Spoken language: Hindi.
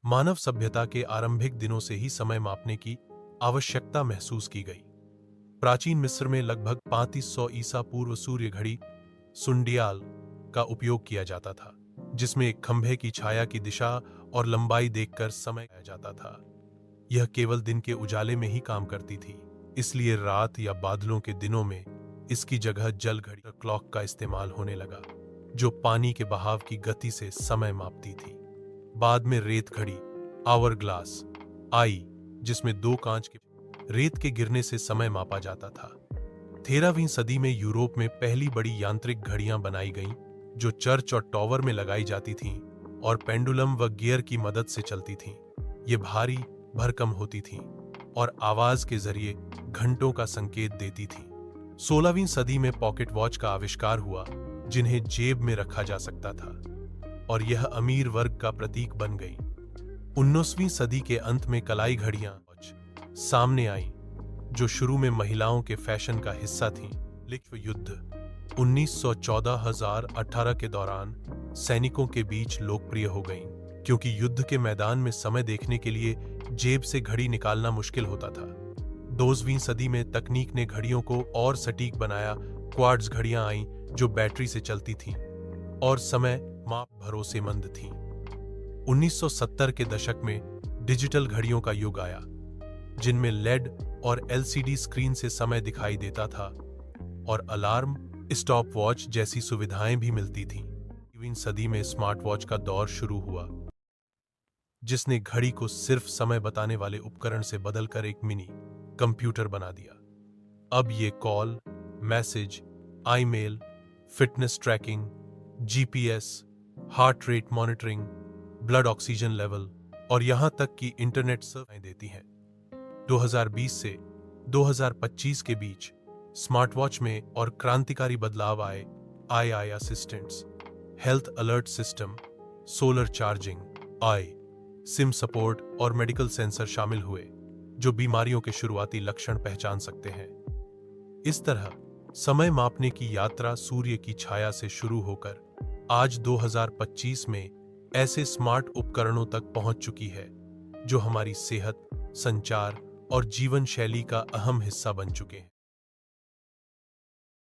मानव सभ्यता के आरंभिक दिनों से ही समय मापने की आवश्यकता महसूस की गई। प्राचीन मिस्र में लगभग 3500 ईसा पूर्व सूर्य घड़ी सुंडियाल का उपयोग किया जाता था, जिसमें एक खंभे की छाया की दिशा और लंबाई देखकर समय पाया जाता था। यह केवल दिन के उजाले में ही काम करती थी, इसलिए रात या बादलों के दिनों में इसकी जगह जल घड़ी क्लॉक का इस्तेमाल होने लगा, जो पानी के बहाव की गति से समय मापती थी। बाद में रेत घड़ी आवर ग्लास आई, जिसमें दो कांच के रेत के गिरने से समय मापा जाता था। 13वीं सदी में यूरोप में पहली बड़ी यांत्रिक घड़ियां बनाई गईं, जो चर्च और टॉवर में लगाई जाती थीं और पेंडुलम व गियर की मदद से चलती थीं। ये भारी, भरकम होती थीं और आवाज के जरिए घंटों का संकेत देती थीं। 16वीं सदी में पॉकेट वॉच का आविष्कार हुआ, जिन्हें जेब में रखा जा सकता था, और यह अमीर वर्ग का प्रतीक बन गई। 19वीं सदी के अंत में कलाई घड़ियां सामने आईं, जो शुरू में महिलाओं के फैशन का हिस्सा थीं। विश्व युद्ध 1914-18 के दौरान सैनिकों के बीच लोकप्रिय हो गईं, क्योंकि युद्ध के मैदान में समय देखने के लिए जेब से घड़ी निकालना मुश्किल होता था। 20वीं सदी में तकनीक ने घड़ियों को और सटीक बनाया। क्वार्ट्ज घड़ियां आईं, जो बैटरी से चलती थीं और समय माप भरोसेमंद थीं। 1970 के दशक में डिजिटल घड़ियों का युग आया, जिनमें लेड और एलसीडी स्क्रीन से समय दिखाई देता था और अलार्म, स्टॉप वॉच जैसी सुविधाएं भी मिलती थीं। 20वीं सदी में स्मार्ट वॉच का दौर शुरू हुआ, जिसने घड़ी को सिर्फ समय बताने वाले उपकरण से बदलकर एक मिनी कंप्यूटर बना दिया। अब ये call, message, email, fitness tracking, GPS, heart rate monitoring, blood oxygen level और यहां तक कि इंटरनेट सेवाएं देती हैं। 2020 से 2025 के बीच स्मार्ट वॉच में और क्रांतिकारी बदलाव आए। AI assistants, health alert system, solar charging, SIM support और मेडिकल सेंसर शामिल हुए, जो बीमारियों के शुरुआती लक्षण पहचान सकते हैं। इस तरह समय मापने की यात्रा सूर्य की छाया से शुरू होकर आज 2025 में ऐसे स्मार्ट उपकरणों तक पहुंच चुकी है, जो हमारी सेहत, संचार और जीवन शैली का अहम हिस्सा बन चुके हैं।